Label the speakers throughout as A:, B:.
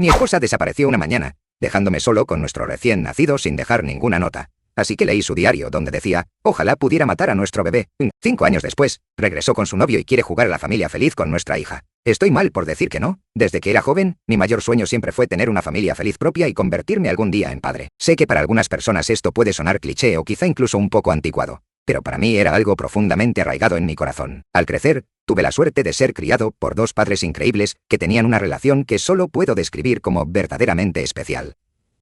A: Mi esposa desapareció una mañana, dejándome solo con nuestro recién nacido sin dejar ninguna nota. Así que leí su diario donde decía, ojalá pudiera matar a nuestro bebé. 5 años después, regresó con su novio y quiere jugar a la familia feliz con nuestra hija. Estoy mal por decir que no. Desde que era joven, mi mayor sueño siempre fue tener una familia feliz propia y convertirme algún día en padre. Sé que para algunas personas esto puede sonar cliché o quizá incluso un poco anticuado, pero para mí era algo profundamente arraigado en mi corazón. Al crecer, tuve la suerte de ser criado por 2 padres increíbles que tenían una relación que solo puedo describir como verdaderamente especial.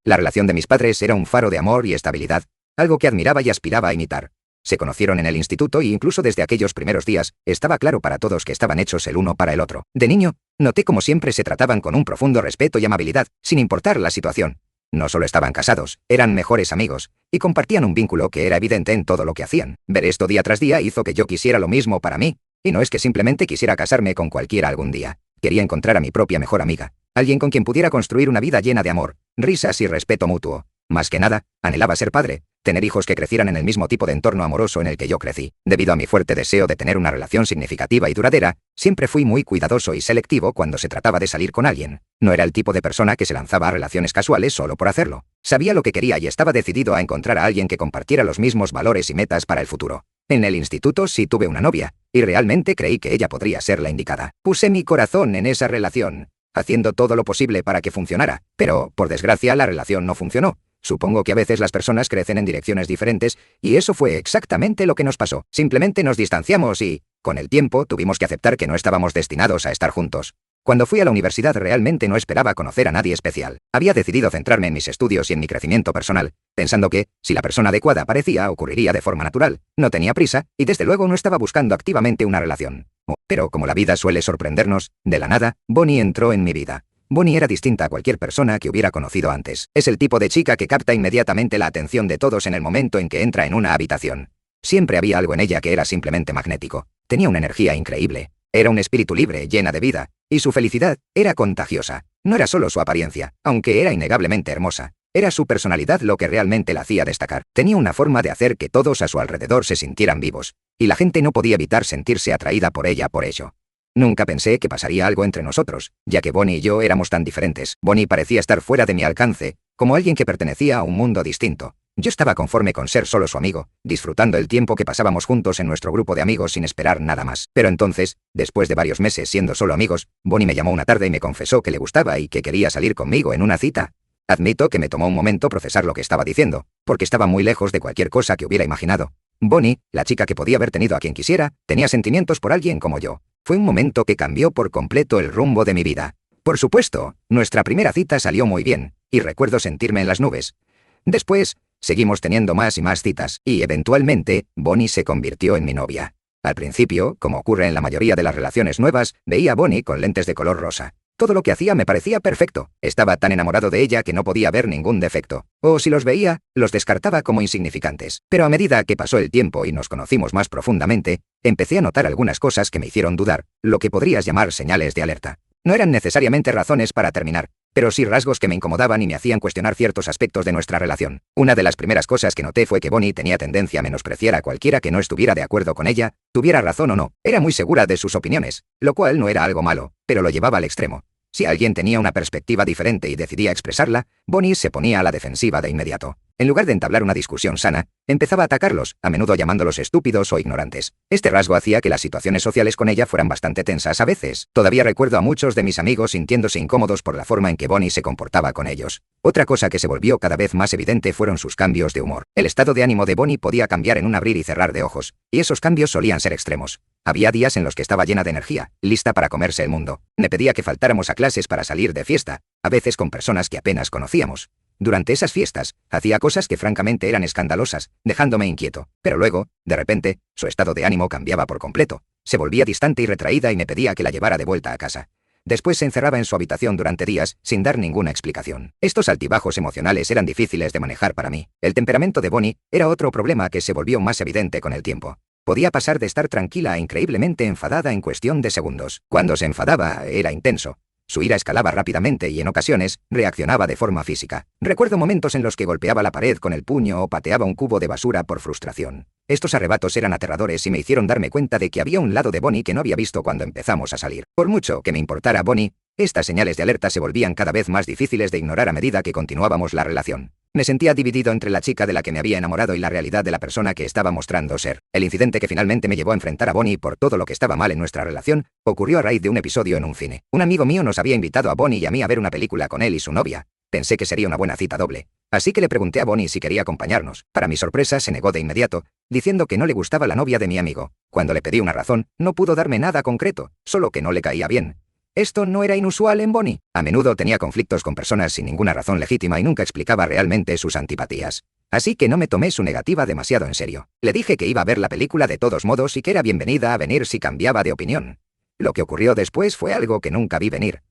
A: La relación de mis padres era un faro de amor y estabilidad, algo que admiraba y aspiraba a imitar. Se conocieron en el instituto y incluso desde aquellos primeros días, estaba claro para todos que estaban hechos el uno para el otro. De niño, noté como siempre se trataban con un profundo respeto y amabilidad, sin importar la situación. No solo estaban casados, eran mejores amigos, y compartían un vínculo que era evidente en todo lo que hacían. Ver esto día tras día hizo que yo quisiera lo mismo para mí, y no es que simplemente quisiera casarme con cualquiera algún día. Quería encontrar a mi propia mejor amiga, alguien con quien pudiera construir una vida llena de amor, risas y respeto mutuo. Más que nada, anhelaba ser padre, tener hijos que crecieran en el mismo tipo de entorno amoroso en el que yo crecí. Debido a mi fuerte deseo de tener una relación significativa y duradera, siempre fui muy cuidadoso y selectivo cuando se trataba de salir con alguien. No era el tipo de persona que se lanzaba a relaciones casuales solo por hacerlo. Sabía lo que quería y estaba decidido a encontrar a alguien que compartiera los mismos valores y metas para el futuro. En el instituto sí tuve una novia, y realmente creí que ella podría ser la indicada. Puse mi corazón en esa relación, haciendo todo lo posible para que funcionara, pero, por desgracia, la relación no funcionó. Supongo que a veces las personas crecen en direcciones diferentes, y eso fue exactamente lo que nos pasó. Simplemente nos distanciamos y, con el tiempo, tuvimos que aceptar que no estábamos destinados a estar juntos. Cuando fui a la universidad realmente no esperaba conocer a nadie especial. Había decidido centrarme en mis estudios y en mi crecimiento personal, pensando que, si la persona adecuada aparecía, ocurriría de forma natural. No tenía prisa, y desde luego no estaba buscando activamente una relación. Pero como la vida suele sorprendernos, de la nada, Bonnie entró en mi vida. Bonnie era distinta a cualquier persona que hubiera conocido antes. Es el tipo de chica que capta inmediatamente la atención de todos en el momento en que entra en una habitación. Siempre había algo en ella que era simplemente magnético. Tenía una energía increíble. Era un espíritu libre, llena de vida, y su felicidad era contagiosa. No era solo su apariencia, aunque era innegablemente hermosa. Era su personalidad lo que realmente la hacía destacar. Tenía una forma de hacer que todos a su alrededor se sintieran vivos, y la gente no podía evitar sentirse atraída por ella por ello. Nunca pensé que pasaría algo entre nosotros, ya que Bonnie y yo éramos tan diferentes. Bonnie parecía estar fuera de mi alcance, como alguien que pertenecía a un mundo distinto. Yo estaba conforme con ser solo su amigo, disfrutando el tiempo que pasábamos juntos en nuestro grupo de amigos sin esperar nada más. Pero entonces, después de varios meses siendo solo amigos, Bonnie me llamó una tarde y me confesó que le gustaba y que quería salir conmigo en una cita. Admito que me tomó un momento procesar lo que estaba diciendo, porque estaba muy lejos de cualquier cosa que hubiera imaginado. Bonnie, la chica que podía haber tenido a quien quisiera, tenía sentimientos por alguien como yo. Fue un momento que cambió por completo el rumbo de mi vida. Por supuesto, nuestra primera cita salió muy bien, y recuerdo sentirme en las nubes. Después, seguimos teniendo más y más citas, y eventualmente, Bonnie se convirtió en mi novia. Al principio, como ocurre en la mayoría de las relaciones nuevas, veía a Bonnie con lentes de color rosa. Todo lo que hacía me parecía perfecto. Estaba tan enamorado de ella que no podía ver ningún defecto. O si los veía, los descartaba como insignificantes. Pero a medida que pasó el tiempo y nos conocimos más profundamente, empecé a notar algunas cosas que me hicieron dudar, lo que podrías llamar señales de alerta. No eran necesariamente razones para terminar, pero sí rasgos que me incomodaban y me hacían cuestionar ciertos aspectos de nuestra relación. Una de las primeras cosas que noté fue que Bonnie tenía tendencia a menospreciar a cualquiera que no estuviera de acuerdo con ella, tuviera razón o no. Era muy segura de sus opiniones, lo cual no era algo malo, pero lo llevaba al extremo. Si alguien tenía una perspectiva diferente y decidía expresarla, Bonnie se ponía a la defensiva de inmediato. En lugar de entablar una discusión sana, empezaba a atacarlos, a menudo llamándolos estúpidos o ignorantes. Este rasgo hacía que las situaciones sociales con ella fueran bastante tensas a veces. Todavía recuerdo a muchos de mis amigos sintiéndose incómodos por la forma en que Bonnie se comportaba con ellos. Otra cosa que se volvió cada vez más evidente fueron sus cambios de humor. El estado de ánimo de Bonnie podía cambiar en un abrir y cerrar de ojos, y esos cambios solían ser extremos. Había días en los que estaba llena de energía, lista para comerse el mundo. Me pedía que faltáramos a clases para salir de fiesta, a veces con personas que apenas conocíamos. Durante esas fiestas, hacía cosas que francamente eran escandalosas, dejándome inquieto. Pero luego, de repente, su estado de ánimo cambiaba por completo. Se volvía distante y retraída y me pedía que la llevara de vuelta a casa. Después se encerraba en su habitación durante días, sin dar ninguna explicación. Estos altibajos emocionales eran difíciles de manejar para mí. El temperamento de Bonnie era otro problema que se volvió más evidente con el tiempo. Podía pasar de estar tranquila a increíblemente enfadada en cuestión de segundos. Cuando se enfadaba, era intenso. Su ira escalaba rápidamente y en ocasiones reaccionaba de forma física. Recuerdo momentos en los que golpeaba la pared con el puño o pateaba un cubo de basura por frustración. Estos arrebatos eran aterradores y me hicieron darme cuenta de que había un lado de Bonnie que no había visto cuando empezamos a salir. Por mucho que me importara Bonnie, estas señales de alerta se volvían cada vez más difíciles de ignorar a medida que continuábamos la relación. Me sentía dividido entre la chica de la que me había enamorado y la realidad de la persona que estaba mostrando ser. El incidente que finalmente me llevó a enfrentar a Bonnie por todo lo que estaba mal en nuestra relación ocurrió a raíz de un episodio en un cine. Un amigo mío nos había invitado a Bonnie y a mí a ver una película con él y su novia. Pensé que sería una buena cita doble. Así que le pregunté a Bonnie si quería acompañarnos. Para mi sorpresa, se negó de inmediato, diciendo que no le gustaba la novia de mi amigo. Cuando le pedí una razón, no pudo darme nada concreto, solo que no le caía bien. Esto no era inusual en Bonnie. A menudo tenía conflictos con personas sin ninguna razón legítima y nunca explicaba realmente sus antipatías. Así que no me tomé su negativa demasiado en serio. Le dije que iba a ver la película de todos modos y que era bienvenida a venir si cambiaba de opinión. Lo que ocurrió después fue algo que nunca vi venir.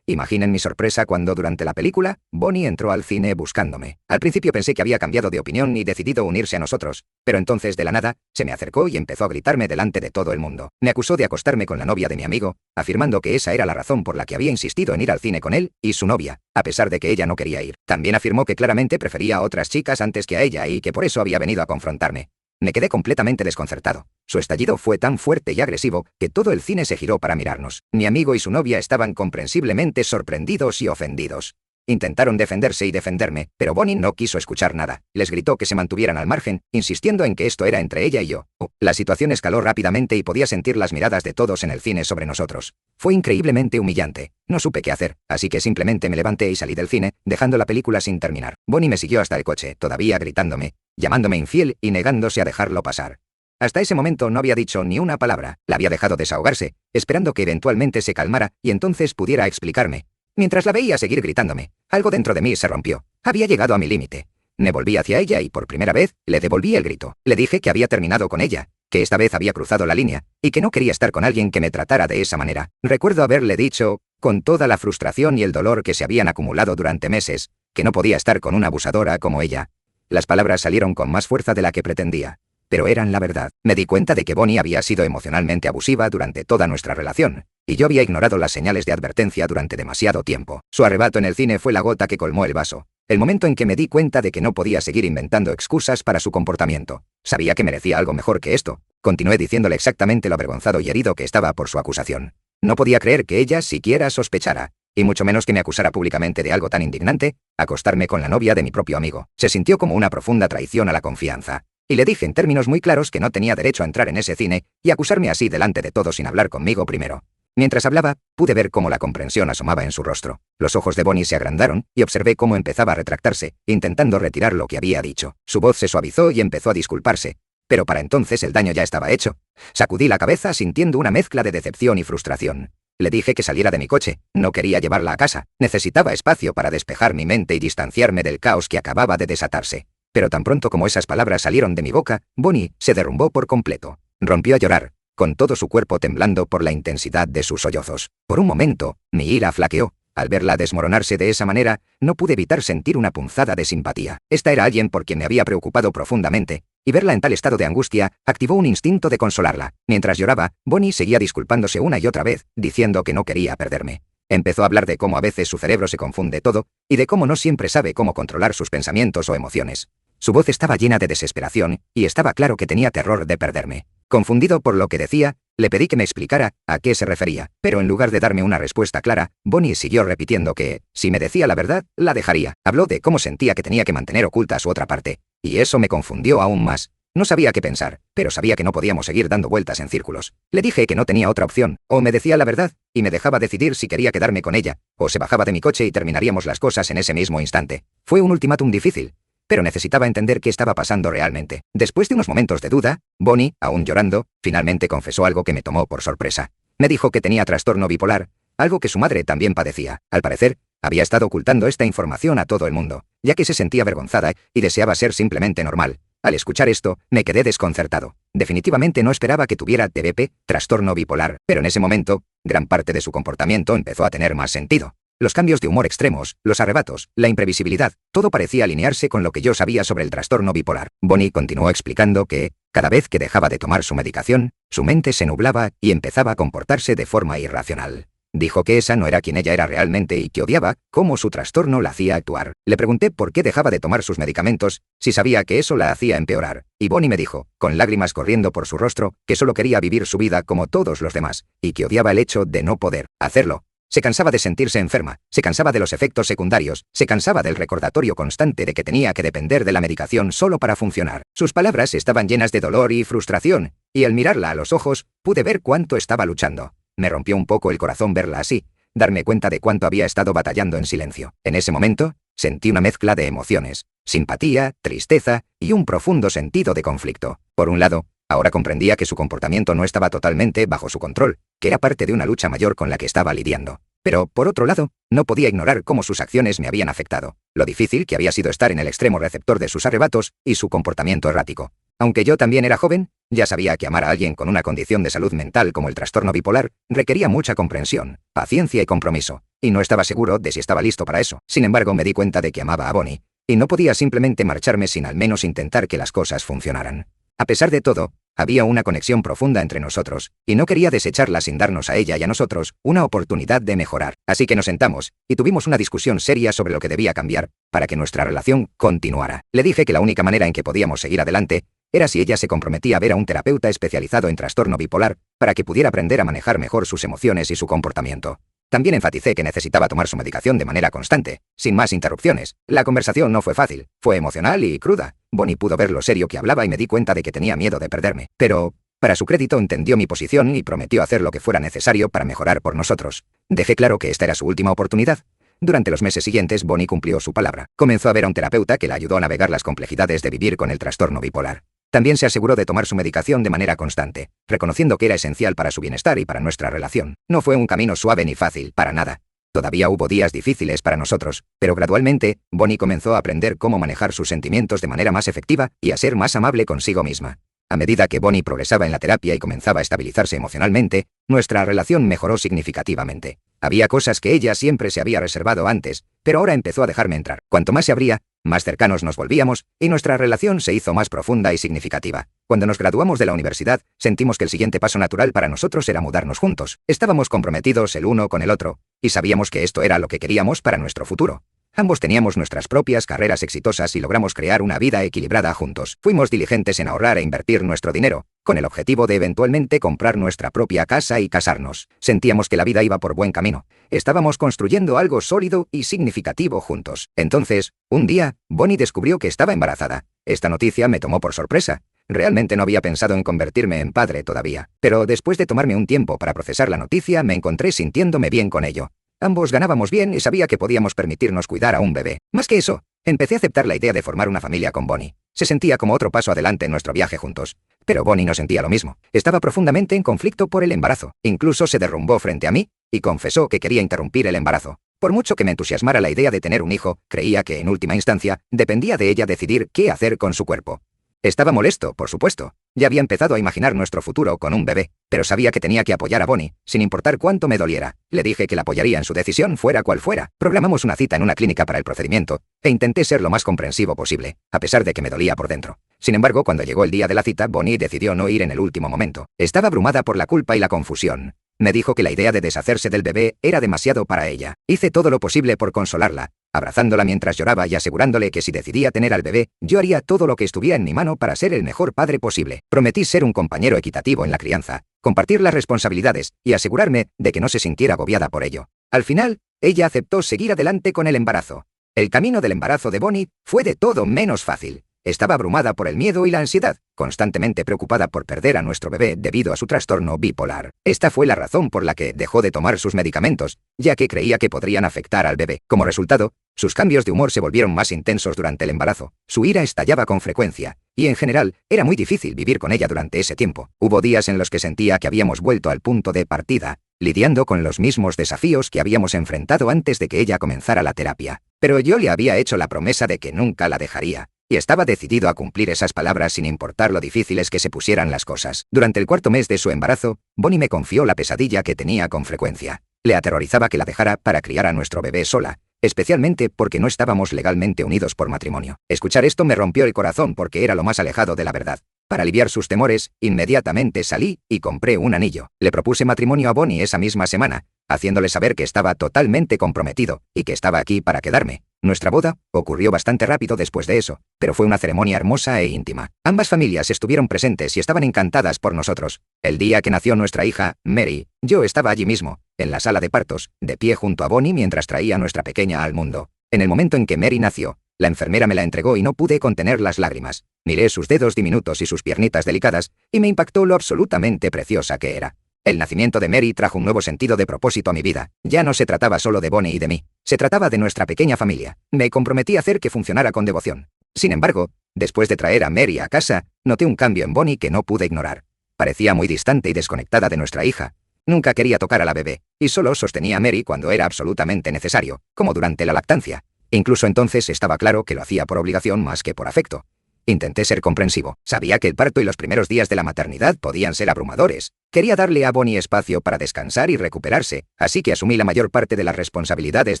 A: Imaginen mi sorpresa cuando durante la película, Bonnie entró al cine buscándome. Al principio pensé que había cambiado de opinión y decidido unirse a nosotros, pero entonces de la nada, se me acercó y empezó a gritarme delante de todo el mundo. Me acusó de acostarme con la novia de mi amigo, afirmando que esa era la razón por la que había insistido en ir al cine con él y su novia, a pesar de que ella no quería ir. También afirmó que claramente prefería a otras chicas antes que a ella y que por eso había venido a confrontarme. Me quedé completamente desconcertado. Su estallido fue tan fuerte y agresivo que todo el cine se giró para mirarnos. Mi amigo y su novia estaban comprensiblemente sorprendidos y ofendidos. Intentaron defenderse y defenderme, pero Bonnie no quiso escuchar nada. Les gritó que se mantuvieran al margen, insistiendo en que esto era entre ella y yo. La situación escaló rápidamente y podía sentir las miradas de todos en el cine sobre nosotros. Fue increíblemente humillante. No supe qué hacer, así que simplemente me levanté y salí del cine, dejando la película sin terminar. Bonnie me siguió hasta el coche, todavía gritándome, llamándome infiel y negándose a dejarlo pasar. Hasta ese momento no había dicho ni una palabra. La había dejado desahogarse, esperando que eventualmente se calmara y entonces pudiera explicarme. Mientras la veía seguir gritándome, algo dentro de mí se rompió. Había llegado a mi límite. Me volví hacia ella y por primera vez le devolví el grito. Le dije que había terminado con ella, que esta vez había cruzado la línea, y que no quería estar con alguien que me tratara de esa manera. Recuerdo haberle dicho, con toda la frustración y el dolor que se habían acumulado durante meses, que no podía estar con una abusadora como ella. Las palabras salieron con más fuerza de la que pretendía, pero eran la verdad. Me di cuenta de que Bonnie había sido emocionalmente abusiva durante toda nuestra relación, y yo había ignorado las señales de advertencia durante demasiado tiempo. Su arrebato en el cine fue la gota que colmó el vaso, el momento en que me di cuenta de que no podía seguir inventando excusas para su comportamiento. Sabía que merecía algo mejor que esto. Continué diciéndole exactamente lo avergonzado y herido que estaba por su acusación. No podía creer que ella siquiera sospechara, y mucho menos que me acusara públicamente de algo tan indignante, acostarme con la novia de mi propio amigo. Se sintió como una profunda traición a la confianza. Y le dije en términos muy claros que no tenía derecho a entrar en ese cine y acusarme así delante de todos sin hablar conmigo primero. Mientras hablaba, pude ver cómo la comprensión asomaba en su rostro. Los ojos de Bonnie se agrandaron y observé cómo empezaba a retractarse, intentando retirar lo que había dicho. Su voz se suavizó y empezó a disculparse. Pero para entonces el daño ya estaba hecho. Sacudí la cabeza sintiendo una mezcla de decepción y frustración. Le dije que saliera de mi coche. No quería llevarla a casa. Necesitaba espacio para despejar mi mente y distanciarme del caos que acababa de desatarse. Pero tan pronto como esas palabras salieron de mi boca, Bonnie se derrumbó por completo. Rompió a llorar, con todo su cuerpo temblando por la intensidad de sus sollozos. Por un momento, mi ira flaqueó. Al verla desmoronarse de esa manera, no pude evitar sentir una punzada de simpatía. Esta era alguien por quien me había preocupado profundamente, y verla en tal estado de angustia activó un instinto de consolarla. Mientras lloraba, Bonnie seguía disculpándose una y otra vez, diciendo que no quería perderme. Empezó a hablar de cómo a veces su cerebro se confunde todo, y de cómo no siempre sabe cómo controlar sus pensamientos o emociones. Su voz estaba llena de desesperación, y estaba claro que tenía terror de perderme. Confundido por lo que decía, le pedí que me explicara a qué se refería, pero en lugar de darme una respuesta clara, Bonnie siguió repitiendo que, si me decía la verdad, la dejaría. Habló de cómo sentía que tenía que mantener oculta su otra parte, y eso me confundió aún más. No sabía qué pensar, pero sabía que no podíamos seguir dando vueltas en círculos. Le dije que no tenía otra opción, o me decía la verdad, y me dejaba decidir si quería quedarme con ella, o se bajaba de mi coche y terminaríamos las cosas en ese mismo instante. Fue un ultimátum difícil, pero necesitaba entender qué estaba pasando realmente. Después de unos momentos de duda, Bonnie, aún llorando, finalmente confesó algo que me tomó por sorpresa. Me dijo que tenía trastorno bipolar, algo que su madre también padecía. Al parecer, había estado ocultando esta información a todo el mundo, ya que se sentía avergonzada y deseaba ser simplemente normal. Al escuchar esto, me quedé desconcertado. Definitivamente no esperaba que tuviera TBP, trastorno bipolar, pero en ese momento, gran parte de su comportamiento empezó a tener más sentido. Los cambios de humor extremos, los arrebatos, la imprevisibilidad, todo parecía alinearse con lo que yo sabía sobre el trastorno bipolar. Bonnie continuó explicando que, cada vez que dejaba de tomar su medicación, su mente se nublaba y empezaba a comportarse de forma irracional. Dijo que esa no era quien ella era realmente y que odiaba cómo su trastorno la hacía actuar. Le pregunté por qué dejaba de tomar sus medicamentos, si sabía que eso la hacía empeorar. Y Bonnie me dijo, con lágrimas corriendo por su rostro, que solo quería vivir su vida como todos los demás, y que odiaba el hecho de no poder hacerlo. Se cansaba de sentirse enferma, se cansaba de los efectos secundarios, se cansaba del recordatorio constante de que tenía que depender de la medicación solo para funcionar. Sus palabras estaban llenas de dolor y frustración, y al mirarla a los ojos, pude ver cuánto estaba luchando. Me rompió un poco el corazón verla así, darme cuenta de cuánto había estado batallando en silencio. En ese momento, sentí una mezcla de emociones, simpatía, tristeza y un profundo sentido de conflicto. Por un lado, ahora comprendía que su comportamiento no estaba totalmente bajo su control, que era parte de una lucha mayor con la que estaba lidiando. Pero, por otro lado, no podía ignorar cómo sus acciones me habían afectado, lo difícil que había sido estar en el extremo receptor de sus arrebatos y su comportamiento errático. Aunque yo también era joven, ya sabía que amar a alguien con una condición de salud mental como el trastorno bipolar requería mucha comprensión, paciencia y compromiso, y no estaba seguro de si estaba listo para eso. Sin embargo, me di cuenta de que amaba a Bonnie, y no podía simplemente marcharme sin al menos intentar que las cosas funcionaran. A pesar de todo, había una conexión profunda entre nosotros, y no quería desecharla sin darnos a ella y a nosotros una oportunidad de mejorar. Así que nos sentamos, y tuvimos una discusión seria sobre lo que debía cambiar, para que nuestra relación continuara. Le dije que la única manera en que podíamos seguir adelante era si ella se comprometía a ver a un terapeuta especializado en trastorno bipolar, para que pudiera aprender a manejar mejor sus emociones y su comportamiento. También enfaticé que necesitaba tomar su medicación de manera constante, sin más interrupciones. La conversación no fue fácil, fue emocional y cruda. Bonnie pudo ver lo serio que hablaba y me di cuenta de que tenía miedo de perderme. Pero, para su crédito, entendió mi posición y prometió hacer lo que fuera necesario para mejorar por nosotros. Dejé claro que esta era su última oportunidad. Durante los meses siguientes, Bonnie cumplió su palabra. Comenzó a ver a un terapeuta que la ayudó a navegar las complejidades de vivir con el trastorno bipolar. También se aseguró de tomar su medicación de manera constante, reconociendo que era esencial para su bienestar y para nuestra relación. No fue un camino suave ni fácil, para nada. Todavía hubo días difíciles para nosotros, pero gradualmente, Bonnie comenzó a aprender cómo manejar sus sentimientos de manera más efectiva y a ser más amable consigo misma. A medida que Bonnie progresaba en la terapia y comenzaba a estabilizarse emocionalmente, nuestra relación mejoró significativamente. Había cosas que ella siempre se había reservado antes, pero ahora empezó a dejarme entrar. Cuanto más se abría, más cercanos nos volvíamos, y nuestra relación se hizo más profunda y significativa. Cuando nos graduamos de la universidad, sentimos que el siguiente paso natural para nosotros era mudarnos juntos. Estábamos comprometidos el uno con el otro, y sabíamos que esto era lo que queríamos para nuestro futuro. Ambos teníamos nuestras propias carreras exitosas y logramos crear una vida equilibrada juntos. Fuimos diligentes en ahorrar e invertir nuestro dinero, con el objetivo de eventualmente comprar nuestra propia casa y casarnos. Sentíamos que la vida iba por buen camino. Estábamos construyendo algo sólido y significativo juntos. Entonces, un día, Bonnie descubrió que estaba embarazada. Esta noticia me tomó por sorpresa. Realmente no había pensado en convertirme en padre todavía. Pero después de tomarme un tiempo para procesar la noticia, me encontré sintiéndome bien con ello. Ambos ganábamos bien y sabía que podíamos permitirnos cuidar a un bebé. Más que eso, empecé a aceptar la idea de formar una familia con Bonnie. Se sentía como otro paso adelante en nuestro viaje juntos. Pero Bonnie no sentía lo mismo. Estaba profundamente en conflicto por el embarazo. Incluso se derrumbó frente a mí y confesó que quería interrumpir el embarazo. Por mucho que me entusiasmara la idea de tener un hijo, creía que, en última instancia, dependía de ella decidir qué hacer con su cuerpo. Estaba molesto, por supuesto. Ya había empezado a imaginar nuestro futuro con un bebé, pero sabía que tenía que apoyar a Bonnie, sin importar cuánto me doliera. Le dije que la apoyaría en su decisión fuera cual fuera. Programamos una cita en una clínica para el procedimiento, e intenté ser lo más comprensivo posible, a pesar de que me dolía por dentro. Sin embargo, cuando llegó el día de la cita, Bonnie decidió no ir en el último momento. Estaba abrumada por la culpa y la confusión. Me dijo que la idea de deshacerse del bebé era demasiado para ella. Hice todo lo posible por consolarla, abrazándola mientras lloraba y asegurándole que si decidía tener al bebé, yo haría todo lo que estuviera en mi mano para ser el mejor padre posible. Prometí ser un compañero equitativo en la crianza, compartir las responsabilidades y asegurarme de que no se sintiera agobiada por ello. Al final, ella aceptó seguir adelante con el embarazo. El camino del embarazo de Bonnie fue de todo menos fácil. Estaba abrumada por el miedo y la ansiedad, constantemente preocupada por perder a nuestro bebé debido a su trastorno bipolar. Esta fue la razón por la que dejó de tomar sus medicamentos, ya que creía que podrían afectar al bebé. Como resultado, sus cambios de humor se volvieron más intensos durante el embarazo. Su ira estallaba con frecuencia, y en general, era muy difícil vivir con ella durante ese tiempo. Hubo días en los que sentía que habíamos vuelto al punto de partida, lidiando con los mismos desafíos que habíamos enfrentado antes de que ella comenzara la terapia. Pero yo le había hecho la promesa de que nunca la dejaría. Y estaba decidido a cumplir esas palabras sin importar lo difíciles que se pusieran las cosas. Durante el cuarto mes de su embarazo, Bonnie me confió la pesadilla que tenía con frecuencia. Le aterrorizaba que la dejara para criar a nuestro bebé sola, especialmente porque no estábamos legalmente unidos por matrimonio. Escuchar esto me rompió el corazón porque era lo más alejado de la verdad. Para aliviar sus temores, inmediatamente salí y compré un anillo. Le propuse matrimonio a Bonnie esa misma semana, haciéndole saber que estaba totalmente comprometido y que estaba aquí para quedarme. Nuestra boda ocurrió bastante rápido después de eso, pero fue una ceremonia hermosa e íntima. Ambas familias estuvieron presentes y estaban encantadas por nosotros. El día que nació nuestra hija, Mary, yo estaba allí mismo, en la sala de partos, de pie junto a Bonnie mientras traía a nuestra pequeña al mundo. En el momento en que Mary nació, la enfermera me la entregó y no pude contener las lágrimas. Miré sus dedos diminutos y sus piernitas delicadas, y me impactó lo absolutamente preciosa que era. El nacimiento de Mary trajo un nuevo sentido de propósito a mi vida. Ya no se trataba solo de Bonnie y de mí. Se trataba de nuestra pequeña familia. Me comprometí a hacer que funcionara con devoción. Sin embargo, después de traer a Mary a casa, noté un cambio en Bonnie que no pude ignorar. Parecía muy distante y desconectada de nuestra hija. Nunca quería tocar a la bebé, y solo sostenía a Mary cuando era absolutamente necesario, como durante la lactancia. Incluso entonces estaba claro que lo hacía por obligación más que por afecto. Intenté ser comprensivo. Sabía que el parto y los primeros días de la maternidad podían ser abrumadores. Quería darle a Bonnie espacio para descansar y recuperarse, así que asumí la mayor parte de las responsabilidades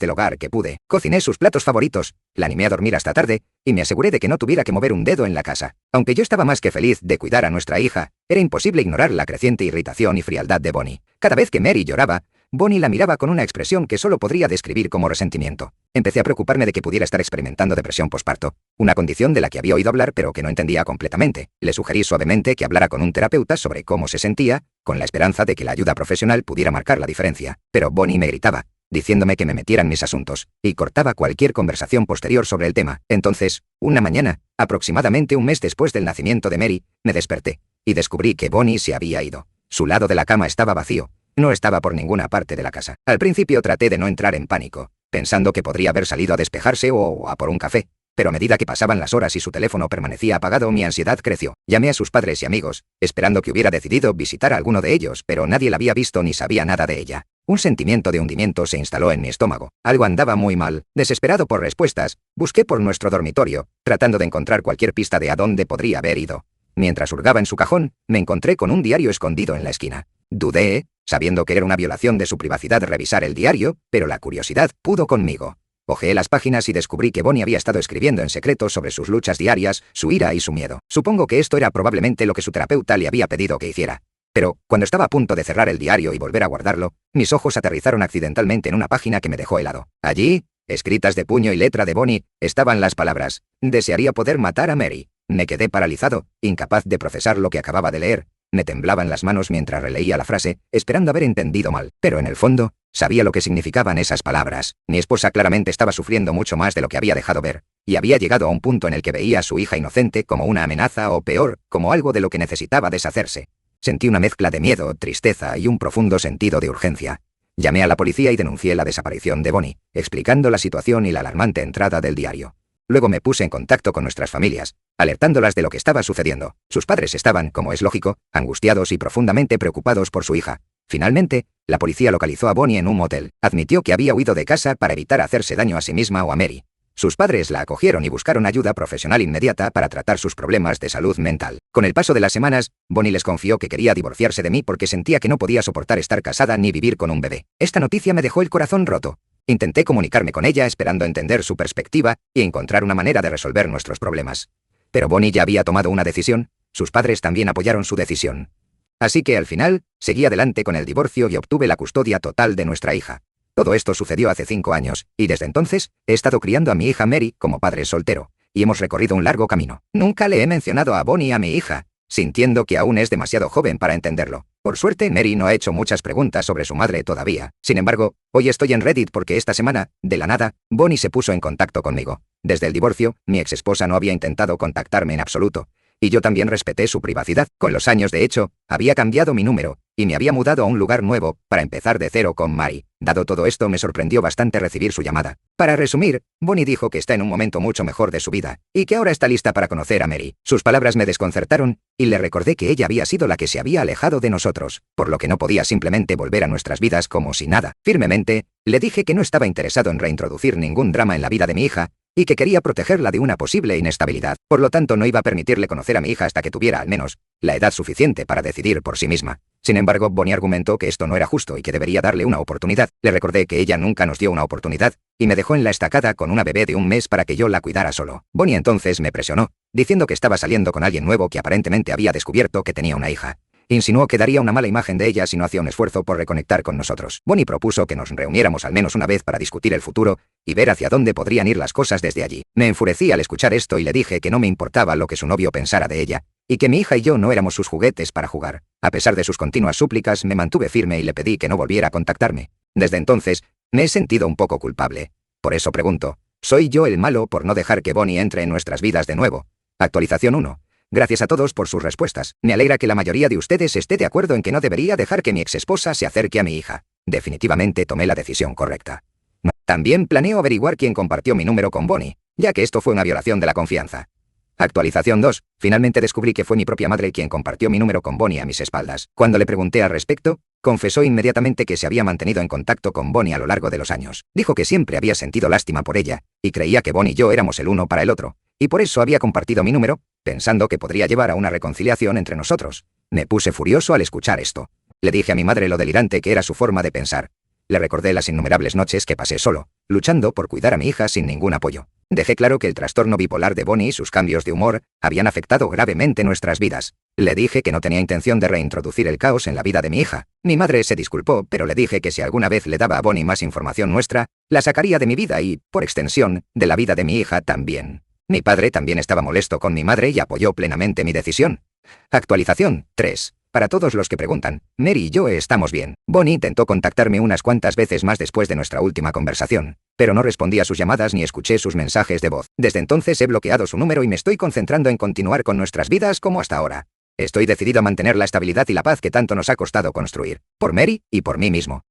A: del hogar que pude. Cociné sus platos favoritos, la animé a dormir hasta tarde, y me aseguré de que no tuviera que mover un dedo en la casa. Aunque yo estaba más que feliz de cuidar a nuestra hija, era imposible ignorar la creciente irritación y frialdad de Bonnie. Cada vez que Mary lloraba, Bonnie la miraba con una expresión que solo podría describir como resentimiento. Empecé a preocuparme de que pudiera estar experimentando depresión posparto, una condición de la que había oído hablar pero que no entendía completamente. Le sugerí suavemente que hablara con un terapeuta sobre cómo se sentía, con la esperanza de que la ayuda profesional pudiera marcar la diferencia. Pero Bonnie me gritaba, diciéndome que me metiera en mis asuntos, y cortaba cualquier conversación posterior sobre el tema. Entonces, una mañana, aproximadamente un mes después del nacimiento de Mary, me desperté, y descubrí que Bonnie se había ido. Su lado de la cama estaba vacío. No estaba por ninguna parte de la casa. Al principio traté de no entrar en pánico, pensando que podría haber salido a despejarse o a por un café. Pero a medida que pasaban las horas y su teléfono permanecía apagado, mi ansiedad creció. Llamé a sus padres y amigos, esperando que hubiera decidido visitar a alguno de ellos, pero nadie la había visto ni sabía nada de ella. Un sentimiento de hundimiento se instaló en mi estómago. Algo andaba muy mal. Desesperado por respuestas, busqué por nuestro dormitorio, tratando de encontrar cualquier pista de a dónde podría haber ido. Mientras hurgaba en su cajón, me encontré con un diario escondido en la esquina. Dudé, sabiendo que era una violación de su privacidad revisar el diario, pero la curiosidad pudo conmigo. Hojeé las páginas y descubrí que Bonnie había estado escribiendo en secreto sobre sus luchas diarias, su ira y su miedo. Supongo que esto era probablemente lo que su terapeuta le había pedido que hiciera. Pero, cuando estaba a punto de cerrar el diario y volver a guardarlo, mis ojos aterrizaron accidentalmente en una página que me dejó helado. Allí, escritas de puño y letra de Bonnie, estaban las palabras: «Desearía poder matar a Mary». Me quedé paralizado, incapaz de procesar lo que acababa de leer. Me temblaban las manos mientras releía la frase, esperando haber entendido mal. Pero en el fondo, sabía lo que significaban esas palabras. Mi esposa claramente estaba sufriendo mucho más de lo que había dejado ver, y había llegado a un punto en el que veía a su hija inocente como una amenaza o peor, como algo de lo que necesitaba deshacerse. Sentí una mezcla de miedo, tristeza y un profundo sentido de urgencia. Llamé a la policía y denuncié la desaparición de Bonnie, explicando la situación y la alarmante entrada del diario. Luego me puse en contacto con nuestras familias, alertándolas de lo que estaba sucediendo. Sus padres estaban, como es lógico, angustiados y profundamente preocupados por su hija. Finalmente, la policía localizó a Bonnie en un motel. Admitió que había huido de casa para evitar hacerse daño a sí misma o a Mary. Sus padres la acogieron y buscaron ayuda profesional inmediata para tratar sus problemas de salud mental. Con el paso de las semanas, Bonnie les confió que quería divorciarse de mí porque sentía que no podía soportar estar casada ni vivir con un bebé. Esta noticia me dejó el corazón roto. Intenté comunicarme con ella esperando entender su perspectiva y encontrar una manera de resolver nuestros problemas. Pero Bonnie ya había tomado una decisión, sus padres también apoyaron su decisión. Así que al final, seguí adelante con el divorcio y obtuve la custodia total de nuestra hija. Todo esto sucedió hace 5 años, y desde entonces, he estado criando a mi hija Mary como padre soltero, y hemos recorrido un largo camino. Nunca le he mencionado a Bonnie a mi hija, sintiendo que aún es demasiado joven para entenderlo. Por suerte, Mary no ha hecho muchas preguntas sobre su madre todavía. Sin embargo, hoy estoy en Reddit porque esta semana, de la nada, Bonnie se puso en contacto conmigo. Desde el divorcio, mi exesposa no había intentado contactarme en absoluto, y yo también respeté su privacidad. Con los años, de hecho, había cambiado mi número, y me había mudado a un lugar nuevo, para empezar de cero con Mary. Dado todo esto, me sorprendió bastante recibir su llamada. Para resumir, Bonnie dijo que está en un momento mucho mejor de su vida, y que ahora está lista para conocer a Mary. Sus palabras me desconcertaron, y le recordé que ella había sido la que se había alejado de nosotros, por lo que no podía simplemente volver a nuestras vidas como si nada. Firmemente, le dije que no estaba interesado en reintroducir ningún drama en la vida de mi hija, y que quería protegerla de una posible inestabilidad. Por lo tanto, no iba a permitirle conocer a mi hija hasta que tuviera, al menos, la edad suficiente para decidir por sí misma. Sin embargo, Bonnie argumentó que esto no era justo y que debería darle una oportunidad. Le recordé que ella nunca nos dio una oportunidad, y me dejó en la estacada con una bebé de 1 mes para que yo la cuidara solo. Bonnie entonces me presionó, diciendo que estaba saliendo con alguien nuevo que aparentemente había descubierto que tenía una hija. Insinuó que daría una mala imagen de ella si no hacía un esfuerzo por reconectar con nosotros. Bonnie propuso que nos reuniéramos al menos una vez para discutir el futuro y ver hacia dónde podrían ir las cosas desde allí. Me enfurecí al escuchar esto y le dije que no me importaba lo que su novio pensara de ella, y que mi hija y yo no éramos sus juguetes para jugar. A pesar de sus continuas súplicas, me mantuve firme y le pedí que no volviera a contactarme. Desde entonces, me he sentido un poco culpable. Por eso pregunto, ¿soy yo el malo por no dejar que Bonnie entre en nuestras vidas de nuevo? Actualización 1. Gracias a todos por sus respuestas. Me alegra que la mayoría de ustedes esté de acuerdo en que no debería dejar que mi exesposa se acerque a mi hija. Definitivamente tomé la decisión correcta. También planeo averiguar quién compartió mi número con Bonnie, ya que esto fue una violación de la confianza. Actualización 2. Finalmente descubrí que fue mi propia madre quien compartió mi número con Bonnie a mis espaldas. Cuando le pregunté al respecto, confesó inmediatamente que se había mantenido en contacto con Bonnie a lo largo de los años. Dijo que siempre había sentido lástima por ella, y creía que Bonnie y yo éramos el uno para el otro, y por eso había compartido mi número, pensando que podría llevar a una reconciliación entre nosotros. Me puse furioso al escuchar esto. Le dije a mi madre lo delirante que era su forma de pensar. Le recordé las innumerables noches que pasé solo, luchando por cuidar a mi hija sin ningún apoyo. Dejé claro que el trastorno bipolar de Bonnie y sus cambios de humor habían afectado gravemente nuestras vidas. Le dije que no tenía intención de reintroducir el caos en la vida de mi hija. Mi madre se disculpó, pero le dije que si alguna vez le daba a Bonnie más información nuestra, la sacaría de mi vida y, por extensión, de la vida de mi hija también. Mi padre también estaba molesto con mi madre y apoyó plenamente mi decisión. Actualización 3. Para todos los que preguntan, Mary y yo estamos bien. Bonnie intentó contactarme unas cuantas veces más después de nuestra última conversación, pero no respondí a sus llamadas ni escuché sus mensajes de voz. Desde entonces he bloqueado su número y me estoy concentrando en continuar con nuestras vidas como hasta ahora. Estoy decidido a mantener la estabilidad y la paz que tanto nos ha costado construir, por Mary y por mí mismo.